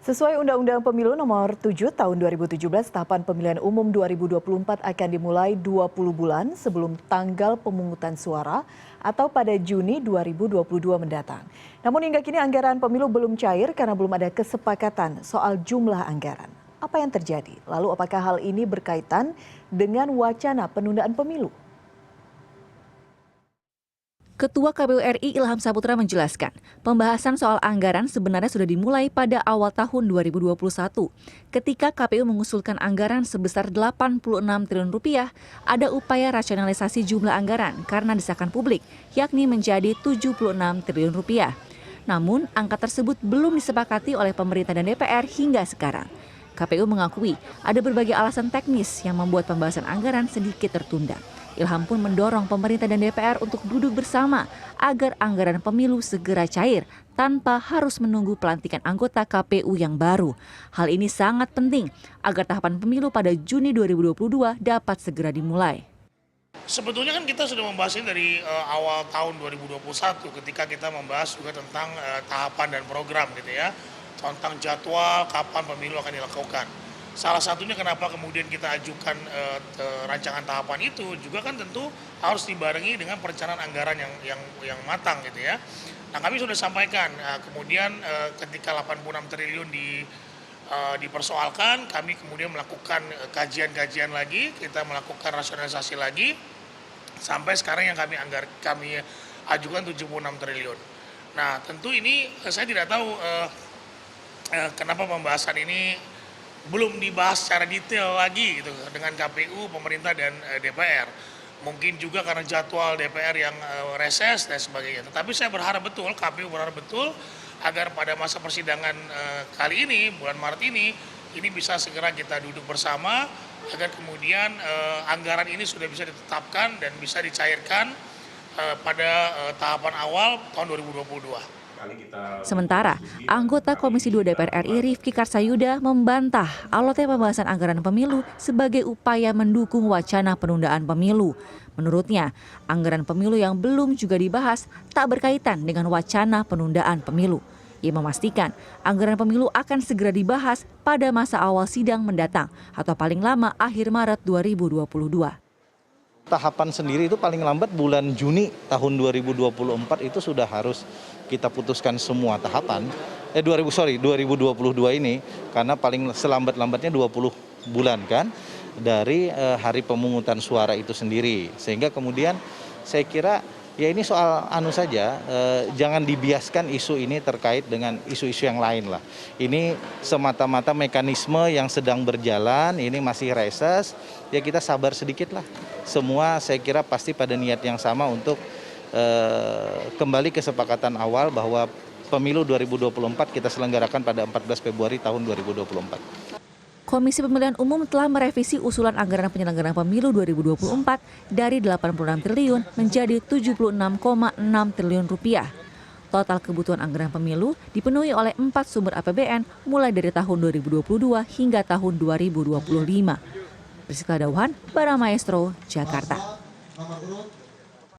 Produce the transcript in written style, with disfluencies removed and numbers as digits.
Sesuai Undang-Undang Pemilu Nomor 7 Tahun 2017, tahapan pemilihan umum 2024 akan dimulai 20 bulan sebelum tanggal pemungutan suara atau pada Juni 2022 mendatang. Namun hingga kini anggaran pemilu belum cair karena belum ada kesepakatan soal jumlah anggaran. Apa yang terjadi? Lalu apakah hal ini berkaitan dengan wacana penundaan pemilu? Ketua KPU RI Ilham Saputra menjelaskan, pembahasan soal anggaran sebenarnya sudah dimulai pada awal tahun 2021 ketika KPU mengusulkan anggaran sebesar 86 triliun rupiah, ada upaya rasionalisasi jumlah anggaran karena desakan publik, yakni menjadi 76 triliun rupiah. Namun, angka tersebut belum disepakati oleh pemerintah dan DPR hingga sekarang. KPU mengakui ada berbagai alasan teknis yang membuat pembahasan anggaran sedikit tertunda. Ilham pun mendorong pemerintah dan DPR untuk duduk bersama agar anggaran pemilu segera cair tanpa harus menunggu pelantikan anggota KPU yang baru. Hal ini sangat penting agar tahapan pemilu pada Juni 2022 dapat segera dimulai. Sebetulnya kan kita sudah membahas ini dari awal tahun 2021 ketika kita membahas juga tentang tahapan dan program gitu ya, tentang jadwal kapan pemilu akan dilakukan. Salah satunya kenapa kemudian kita ajukan rancangan tahapan itu juga kan tentu harus dibarengi dengan perencanaan anggaran yang matang gitu ya. Nah kami sudah sampaikan kemudian ketika 86 triliun dipersoalkan, kami kemudian melakukan kajian-kajian lagi, kita melakukan rasionalisasi lagi sampai sekarang yang kami ajukan 76 triliun. Nah tentu ini saya tidak tahu kenapa pembahasan ini belum dibahas secara detail lagi gitu dengan KPU, pemerintah dan DPR. Mungkin juga karena jadwal DPR yang reses dan sebagainya. Tetapi saya berharap betul, KPU berharap betul agar pada masa persidangan kali ini, bulan Maret ini bisa segera kita duduk bersama agar kemudian anggaran ini sudah bisa ditetapkan dan bisa dicairkan pada tahapan awal tahun 2022. Sementara, anggota Komisi 2 DPR RI Rifki Karsayuda membantah alotnya pembahasan anggaran pemilu sebagai upaya mendukung wacana penundaan pemilu. Menurutnya, anggaran pemilu yang belum juga dibahas tak berkaitan dengan wacana penundaan pemilu. Ia memastikan anggaran pemilu akan segera dibahas pada masa awal sidang mendatang atau paling lama akhir Maret 2022. Tahapan sendiri itu paling lambat bulan Juni tahun 2024 itu sudah harus kita putuskan semua tahapan. 2022 ini karena paling selambat-lambatnya 20 bulan kan dari hari pemungutan suara itu sendiri. Sehingga kemudian saya kira ya ini soal saja, jangan dibiaskan isu ini terkait dengan isu-isu yang lain lah. Ini semata-mata mekanisme yang sedang berjalan, ini masih reses, ya kita sabar sedikit lah. Semua saya kira pasti pada niat yang sama untuk kembali kesepakatan awal bahwa pemilu 2024 kita selenggarakan pada 14 Februari tahun 2024. Komisi Pemilihan Umum telah merevisi usulan anggaran penyelenggaraan pemilu 2024 dari 86 triliun menjadi 76,6 triliun rupiah. Total kebutuhan anggaran pemilu dipenuhi oleh 4 sumber APBN mulai dari tahun 2022 hingga tahun 2025. Priscilla Dauhan, Baramaestro, Jakarta.